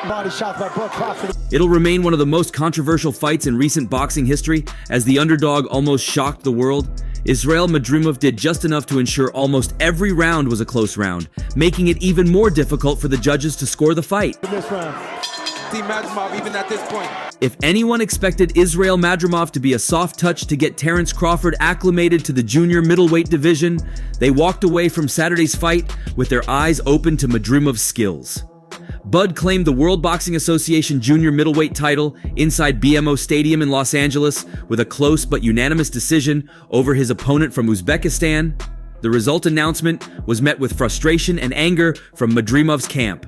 Body shot by Bud Crawford. It'll remain one of the most controversial fights in recent boxing history, as the underdog almost shocked the world. Israil Madrimov did just enough to ensure almost every round was a close round, making it even more difficult for the judges to score the fight. In this round. See Madrimov even at this point. If anyone expected Israil Madrimov to be a soft touch to get Terence Crawford acclimated to the junior middleweight division, they walked away from Saturday's fight with their eyes open to Madrimov's skills. Bud claimed the World Boxing Association junior middleweight title inside BMO Stadium in Los Angeles with a close but unanimous decision over his opponent from Uzbekistan. The result announcement was met with frustration and anger from Madrimov's camp.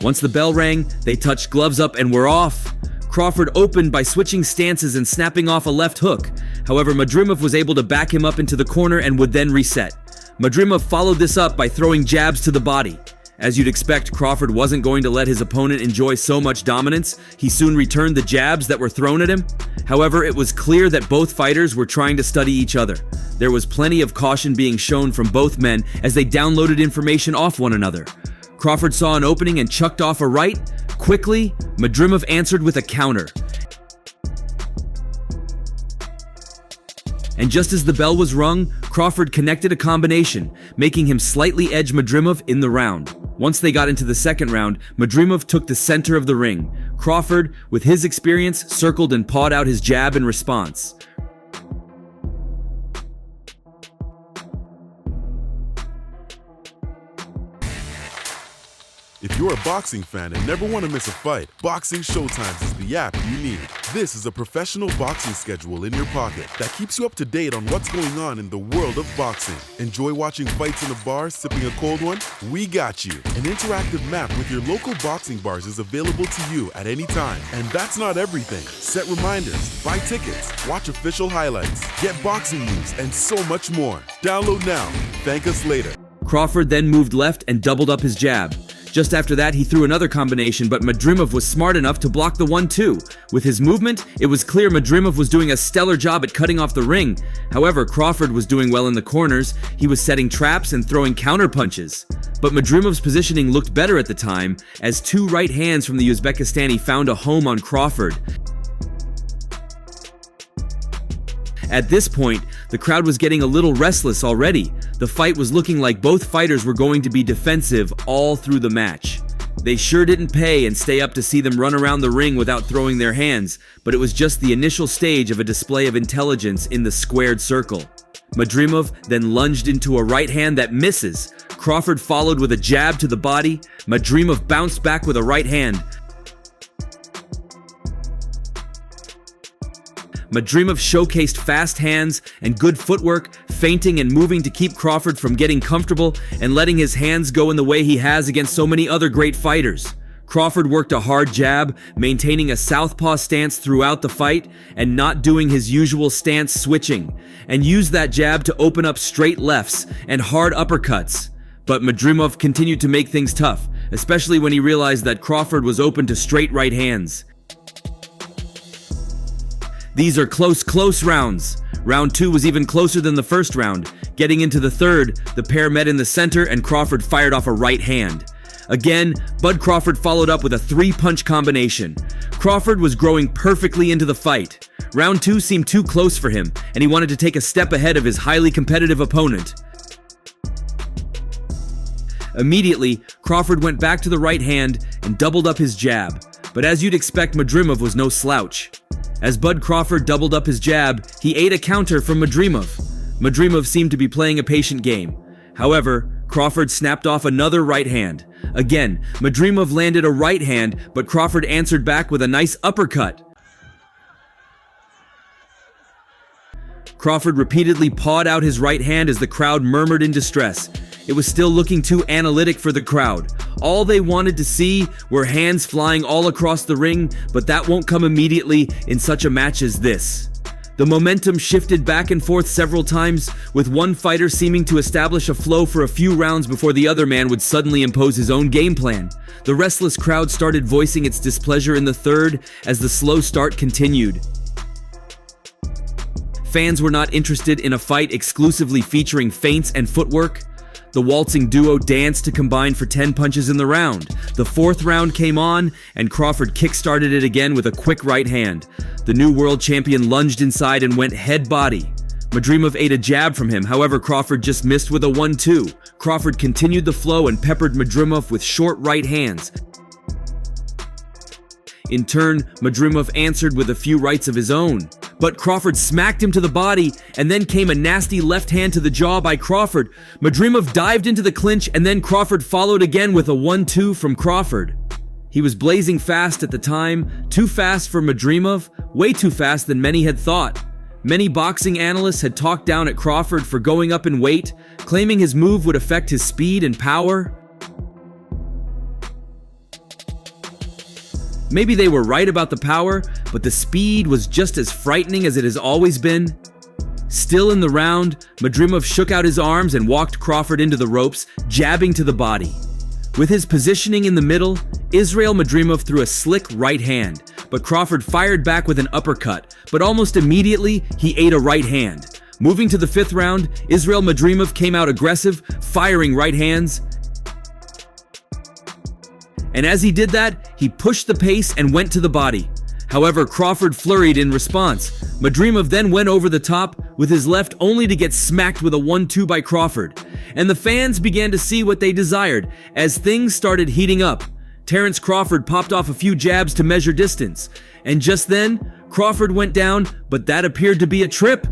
Once the bell rang, they touched gloves up and were off. Crawford opened by switching stances and snapping off a left hook. However, Madrimov was able to back him up into the corner and would then reset. Madrimov followed this up by throwing jabs to the body. As you'd expect, Crawford wasn't going to let his opponent enjoy so much dominance. He soon returned the jabs that were thrown at him. However, it was clear that both fighters were trying to study each other. There was plenty of caution being shown from both men as they downloaded information off one another. Crawford saw an opening and chucked off a right. Quickly, Madrimov answered with a counter. And just as the bell was rung, Crawford connected a combination, making him slightly edge Madrimov in the round. Once they got into the second round, Madrimov took the center of the ring. Crawford, with his experience, circled and pawed out his jab in response. If you're a boxing fan and never want to miss a fight, Boxing Showtimes is the app you need. This is a professional boxing schedule in your pocket that keeps you up to date on what's going on in the world of boxing. Enjoy watching fights in a bar, sipping a cold one? We got you. An interactive map with your local boxing bars is available to you at any time. And that's not everything. Set reminders, buy tickets, watch official highlights, get boxing news, and so much more. Download now. Thank us later. Crawford then moved left and doubled up his jab. Just after that, he threw another combination, but Madrimov was smart enough to block the 1-2. With his movement, it was clear Madrimov was doing a stellar job at cutting off the ring. However, Crawford was doing well in the corners. He was setting traps and throwing counter punches. But Madrimov's positioning looked better at the time, as two right hands from the Uzbekistani found a home on Crawford. At this point, the crowd was getting a little restless already. The fight was looking like both fighters were going to be defensive all through the match. They sure didn't pay and stay up to see them run around the ring without throwing their hands, but it was just the initial stage of a display of intelligence in the squared circle. Madrimov then lunged into a right hand that misses. Crawford followed with a jab to the body. Madrimov bounced back with a right hand. Madrimov showcased fast hands and good footwork, feinting and moving to keep Crawford from getting comfortable and letting his hands go in the way he has against so many other great fighters. Crawford worked a hard jab, maintaining a southpaw stance throughout the fight and not doing his usual stance switching, and used that jab to open up straight lefts and hard uppercuts. But Madrimov continued to make things tough, especially when he realized that Crawford was open to straight right hands. These are close rounds. Round 2 was even closer than the first round. Getting into the third, the pair met in the center and Crawford fired off a right hand. Again, Bud Crawford followed up with a 3-punch combination. Crawford was growing perfectly into the fight. Round 2 seemed too close for him, and he wanted to take a step ahead of his highly competitive opponent. Immediately, Crawford went back to the right hand and doubled up his jab. But as you'd expect, Madrimov was no slouch. As Bud Crawford doubled up his jab, he ate a counter from Madrimov. Madrimov seemed to be playing a patient game. However, Crawford snapped off another right hand. Again, Madrimov landed a right hand, but Crawford answered back with a nice uppercut. Crawford repeatedly pawed out his right hand as the crowd murmured in distress. It was still looking too analytic for the crowd. All they wanted to see were hands flying all across the ring, but that won't come immediately in such a match as this. The momentum shifted back and forth several times, with one fighter seeming to establish a flow for a few rounds before the other man would suddenly impose his own game plan. The restless crowd started voicing its displeasure in the third as the slow start continued. Fans were not interested in a fight exclusively featuring feints and footwork. The waltzing duo danced to combine for 10 punches in the round. The fourth round came on, and Crawford kick-started it again with a quick right hand. The new world champion lunged inside and went head-body. Madrimov ate a jab from him, however Crawford just missed with a 1-2. Crawford continued the flow and peppered Madrimov with short right hands. In turn, Madrimov answered with a few rights of his own. But Crawford smacked him to the body, and then came a nasty left hand to the jaw by Crawford. Madrimov dived into the clinch, and then Crawford followed again with a 1-2 from Crawford. He was blazing fast at the time, too fast for Madrimov, way too fast than many had thought. Many boxing analysts had talked down at Crawford for going up in weight, claiming his move would affect his speed and power. Maybe they were right about the power, but the speed was just as frightening as it has always been. Still in the round, Madrimov shook out his arms and walked Crawford into the ropes, jabbing to the body. With his positioning in the middle, Israil Madrimov threw a slick right hand, but Crawford fired back with an uppercut, but almost immediately he ate a right hand. Moving to the fifth round, Israil Madrimov came out aggressive, firing right hands. And as he did that, he pushed the pace and went to the body. However, Crawford flurried in response. Madrimov then went over the top with his left only to get smacked with a 1-2 by Crawford. And the fans began to see what they desired as things started heating up. Terence Crawford popped off a few jabs to measure distance. And just then, Crawford went down, but that appeared to be a trip.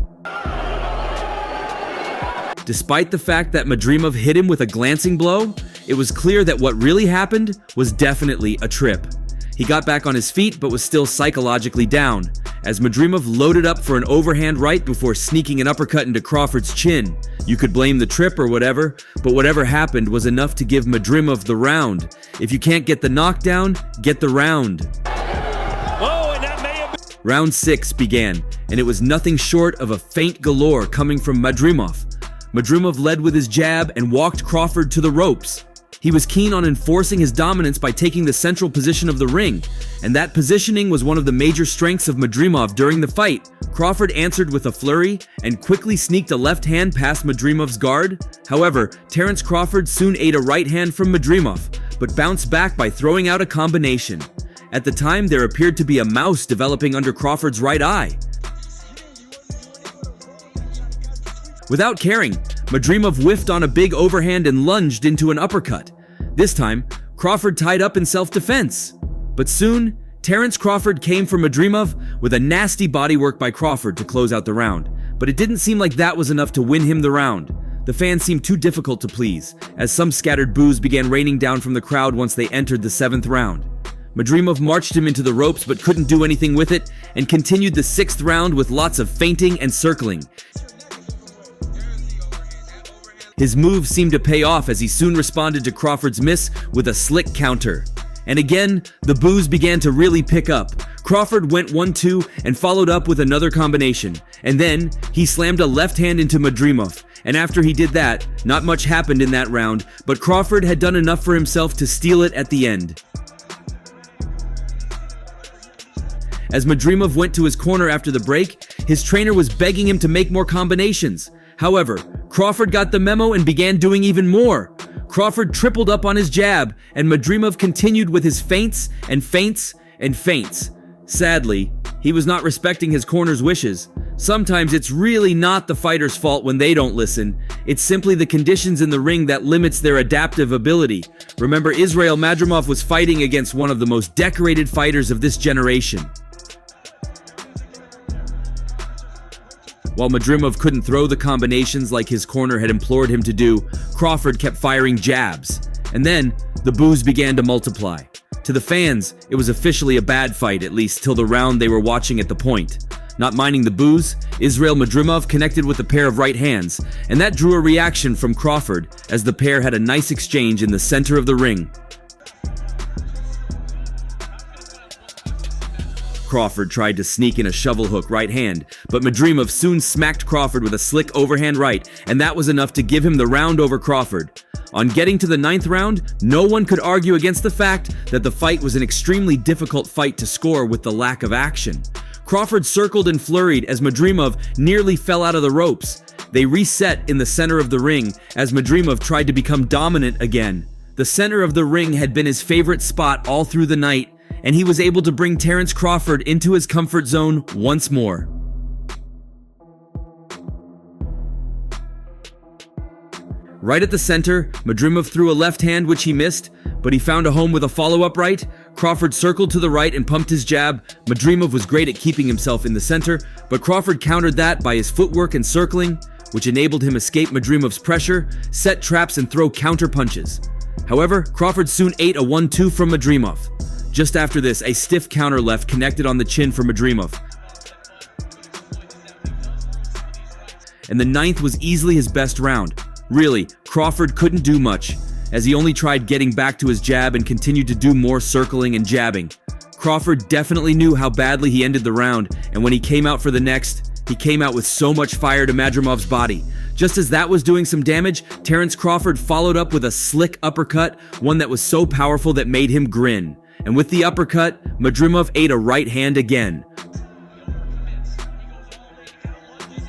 Despite the fact that Madrimov hit him with a glancing blow, it was clear that what really happened was definitely a trip. He got back on his feet but was still psychologically down, as Madrimov loaded up for an overhand right before sneaking an uppercut into Crawford's chin. You could blame the trip or whatever, but whatever happened was enough to give Madrimov the round. If you can't get the knockdown, get the round. Round 6 began, and it was nothing short of a feint galore coming from Madrimov. Madrimov led with his jab and walked Crawford to the ropes. He was keen on enforcing his dominance by taking the central position of the ring, and that positioning was one of the major strengths of Madrimov during the fight. Crawford answered with a flurry and quickly sneaked a left hand past Madrimov's guard. However, Terence Crawford soon ate a right hand from Madrimov, but bounced back by throwing out a combination. At the time, there appeared to be a mouse developing under Crawford's right eye. Without caring, Madrimov whiffed on a big overhand and lunged into an uppercut. This time, Crawford tied up in self-defense. But soon, Terence Crawford came for Madrimov with a nasty bodywork by Crawford to close out the round. But it didn't seem like that was enough to win him the round. The fans seemed too difficult to please, as some scattered boos began raining down from the crowd once they entered the 7th round. Madrimov marched him into the ropes but couldn't do anything with it, and continued the 6th round with lots of feinting and circling. His move seemed to pay off as he soon responded to Crawford's miss with a slick counter. And again, the boos began to really pick up. Crawford went 1-2 and followed up with another combination. And then, he slammed a left hand into Madrimov. And after he did that, not much happened in that round, but Crawford had done enough for himself to steal it at the end. As Madrimov went to his corner after the break, his trainer was begging him to make more combinations. However, Crawford got the memo and began doing even more. Crawford tripled up on his jab, and Madrimov continued with his feints and feints and feints. Sadly, he was not respecting his corner's wishes. Sometimes it's really not the fighter's fault when they don't listen. It's simply the conditions in the ring that limits their adaptive ability. Remember, Israil Madrimov was fighting against one of the most decorated fighters of this generation. While Madrimov couldn't throw the combinations like his corner had implored him to do, Crawford kept firing jabs. And then, the boos began to multiply. To the fans, it was officially a bad fight, at least till the round they were watching at the point. Not minding the boos, Israil Madrimov connected with a pair of right hands, and that drew a reaction from Crawford as the pair had a nice exchange in the center of the ring. Crawford tried to sneak in a shovel hook right hand, but Madrimov soon smacked Crawford with a slick overhand right, and that was enough to give him the round over Crawford. On getting to the 9th round, no one could argue against the fact that the fight was an extremely difficult fight to score with the lack of action. Crawford circled and flurried as Madrimov nearly fell out of the ropes. They reset in the center of the ring as Madrimov tried to become dominant again. The center of the ring had been his favorite spot all through the night, and he was able to bring Terence Crawford into his comfort zone once more. Right at the center, Madrimov threw a left hand which he missed, but he found a home with a follow-up right. Crawford circled to the right and pumped his jab. Madrimov was great at keeping himself in the center, but Crawford countered that by his footwork and circling, which enabled him escape Madrimov's pressure, set traps and throw counter punches. However, Crawford soon ate a 1-2 from Madrimov. Just after this, a stiff counter left connected on the chin for Madrimov. And the 9th was easily his best round. Really, Crawford couldn't do much, as he only tried getting back to his jab and continued to do more circling and jabbing. Crawford definitely knew how badly he ended the round, and when he came out for the next, he came out with so much fire to Madrimov's body. Just as that was doing some damage, Terence Crawford followed up with a slick uppercut, one that was so powerful that made him grin. And with the uppercut, Madrimov ate a right hand again.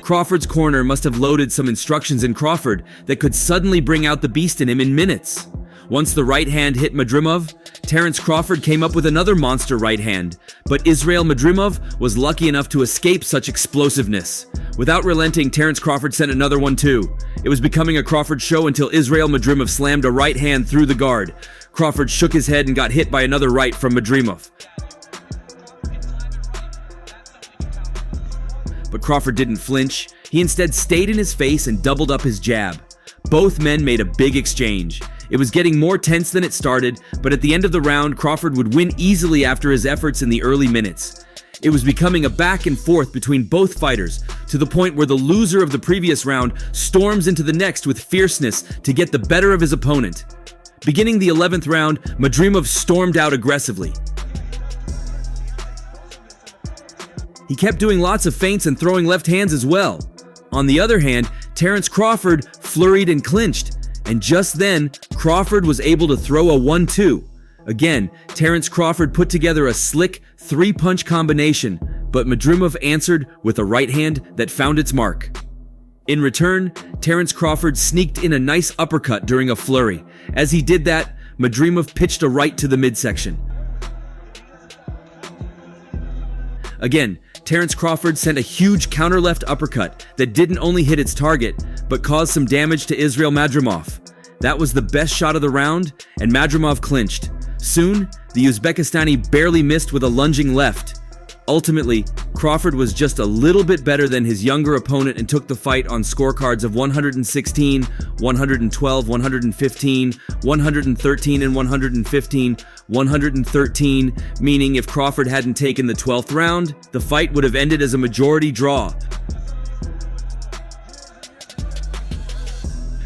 Crawford's corner must have loaded some instructions in Crawford that could suddenly bring out the beast in him in minutes. Once the right hand hit Madrimov, Terence Crawford came up with another monster right hand, but Israil Madrimov was lucky enough to escape such explosiveness. Without relenting, Terence Crawford sent another one too. It was becoming a Crawford show until Israil Madrimov slammed a right hand through the guard. Crawford shook his head and got hit by another right from Madrimov. But Crawford didn't flinch. He instead stayed in his face and doubled up his jab. Both men made a big exchange. It was getting more tense than it started, but at the end of the round, Crawford would win easily after his efforts in the early minutes. It was becoming a back and forth between both fighters, to the point where the loser of the previous round storms into the next with fierceness to get the better of his opponent. Beginning the 11th round, Madrimov stormed out aggressively. He kept doing lots of feints and throwing left hands as well. On the other hand, Terence Crawford flurried and clinched, and just then, Crawford was able to throw a 1-2. Again, Terence Crawford put together a slick 3-punch combination, but Madrimov answered with a right hand that found its mark. In return, Terence Crawford sneaked in a nice uppercut during a flurry. As he did that, Madrimov pitched a right to the midsection. Again, Terence Crawford sent a huge counter left uppercut that didn't only hit its target, but caused some damage to Israil Madrimov. That was the best shot of the round, and Madrimov clinched. Soon, the Uzbekistani barely missed with a lunging left. Ultimately, Crawford was just a little bit better than his younger opponent and took the fight on scorecards of 116, 112, 115, 113, and 115, 113, meaning if Crawford hadn't taken the 12th round, the fight would have ended as a majority draw.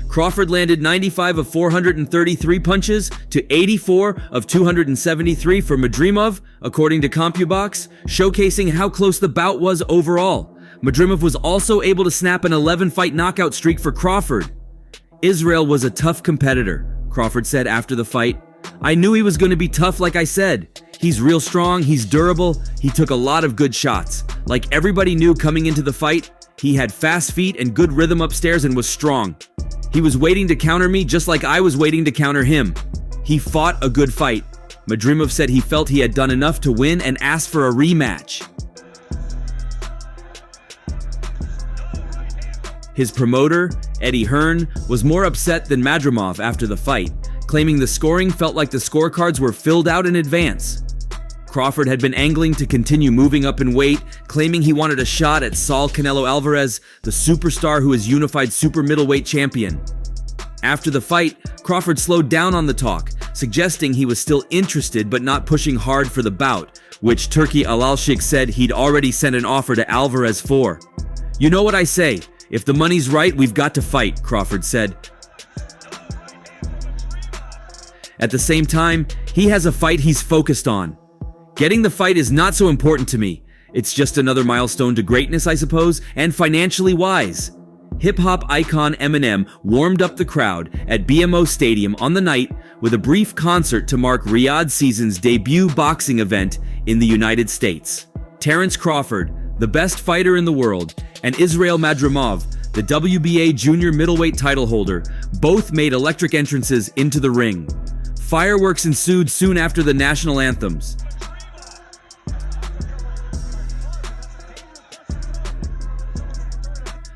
Crawford landed 95 of 433 punches to 84 of 273 for Madrimov, according to CompuBox, showcasing how close the bout was overall. Madrimov was also able to snap an 11-fight knockout streak for Crawford. Israil was a tough competitor, Crawford said after the fight. I knew he was going to be tough, like I said. He's real strong, he's durable, he took a lot of good shots. Like everybody knew coming into the fight, he had fast feet and good rhythm upstairs and was strong. He was waiting to counter me just like I was waiting to counter him. He fought a good fight. Madrimov said he felt he had done enough to win and asked for a rematch. His promoter, Eddie Hearn, was more upset than Madrimov after the fight, claiming the scoring felt like the scorecards were filled out in advance. Crawford had been angling to continue moving up in weight, claiming he wanted a shot at Saul Canelo Alvarez, the superstar who is unified super middleweight champion. After the fight, Crawford slowed down on the talk, suggesting he was still interested but not pushing hard for the bout, which Turki Alalshik said he'd already sent an offer to Alvarez for. You know what I say, if the money's right, we've got to fight, Crawford said. At the same time, he has a fight he's focused on. Getting the fight is not so important to me. It's just another milestone to greatness, I suppose, and financially wise. Hip-hop icon Eminem warmed up the crowd at BMO Stadium on the night with a brief concert to mark Riyadh season's debut boxing event in the United States. Terence Crawford, the best fighter in the world, and Israil Madrimov, the WBA junior middleweight title holder, both made electric entrances into the ring. Fireworks ensued soon after the national anthems.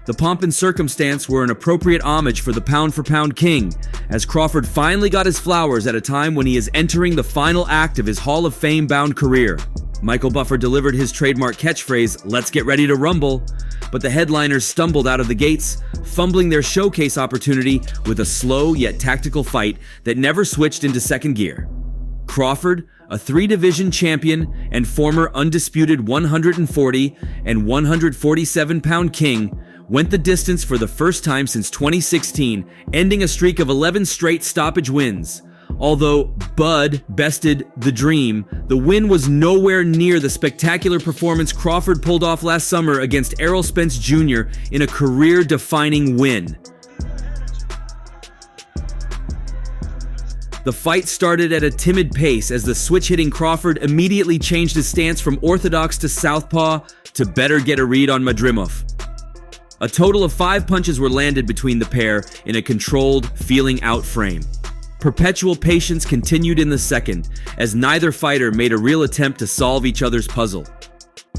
The pomp and circumstance were an appropriate homage for the pound-for-pound king, as Crawford finally got his flowers at a time when he is entering the final act of his Hall of Fame-bound career. Michael Buffer delivered his trademark catchphrase, "Let's get ready to rumble," but the headliners stumbled out of the gates, fumbling their showcase opportunity with a slow yet tactical fight that never switched into second gear. Crawford, a three-division champion and former undisputed 140 and 147-pound king, went the distance for the first time since 2016, ending a streak of 11 straight stoppage wins. Although Bud bested the dream, the win was nowhere near the spectacular performance Crawford pulled off last summer against Errol Spence Jr. in a career-defining win. The fight started at a timid pace as the switch-hitting Crawford immediately changed his stance from orthodox to southpaw to better get a read on Madrimov. A total of 5 punches were landed between the pair in a controlled, feeling-out frame. Perpetual patience continued in the second, as neither fighter made a real attempt to solve each other's puzzle.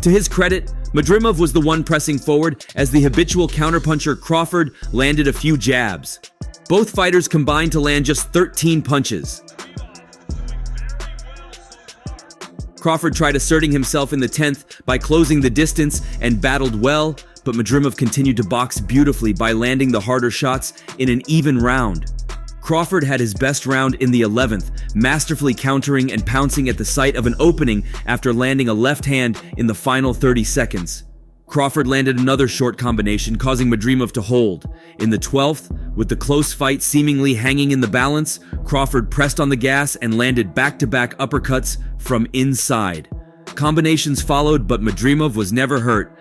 To his credit, Madrimov was the one pressing forward as the habitual counterpuncher Crawford landed a few jabs. Both fighters combined to land just 13 punches. Crawford tried asserting himself in the 10th by closing the distance and battled well, but Madrimov continued to box beautifully by landing the harder shots in an even round. Crawford had his best round in the 11th, masterfully countering and pouncing at the sight of an opening after landing a left hand in the final 30 seconds. Crawford landed another short combination, causing Madrimov to hold. In the 12th, with the close fight seemingly hanging in the balance, Crawford pressed on the gas and landed back-to-back uppercuts from inside. Combinations followed, but Madrimov was never hurt.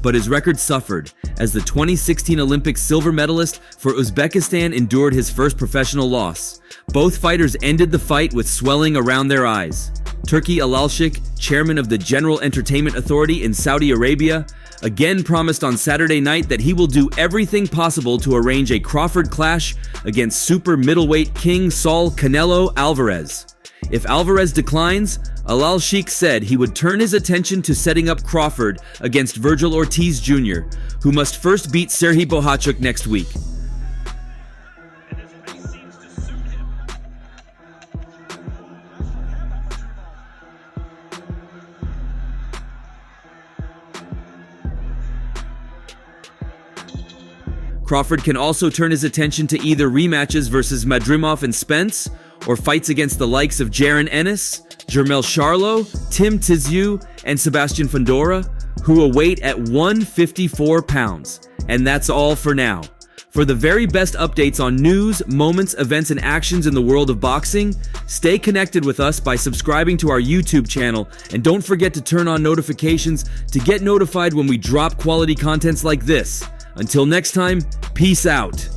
But his record suffered as the 2016 Olympic silver medalist for Uzbekistan endured his first professional loss. Both fighters ended the fight with swelling around their eyes. Turki Alalshik, chairman of the General Entertainment Authority in Saudi Arabia, again promised on Saturday night that he will do everything possible to arrange a Crawford clash against super middleweight king Saul Canelo Alvarez. If Alvarez declines, Alalshik said he would turn his attention to setting up Crawford against Virgil Ortiz Jr., who must first beat Serhiy Bohachuk next week. Crawford can also turn his attention to either rematches versus Madrimov and Spence, or fights against the likes of Jaron Ennis, Jermell Charlo, Tim Tszyu, and Sebastian Fundora, who await at 154 pounds. And that's all for now. For the very best updates on news, moments, events, and actions in the world of boxing, stay connected with us by subscribing to our YouTube channel, and don't forget to turn on notifications to get notified when we drop quality contents like this. Until next time, peace out.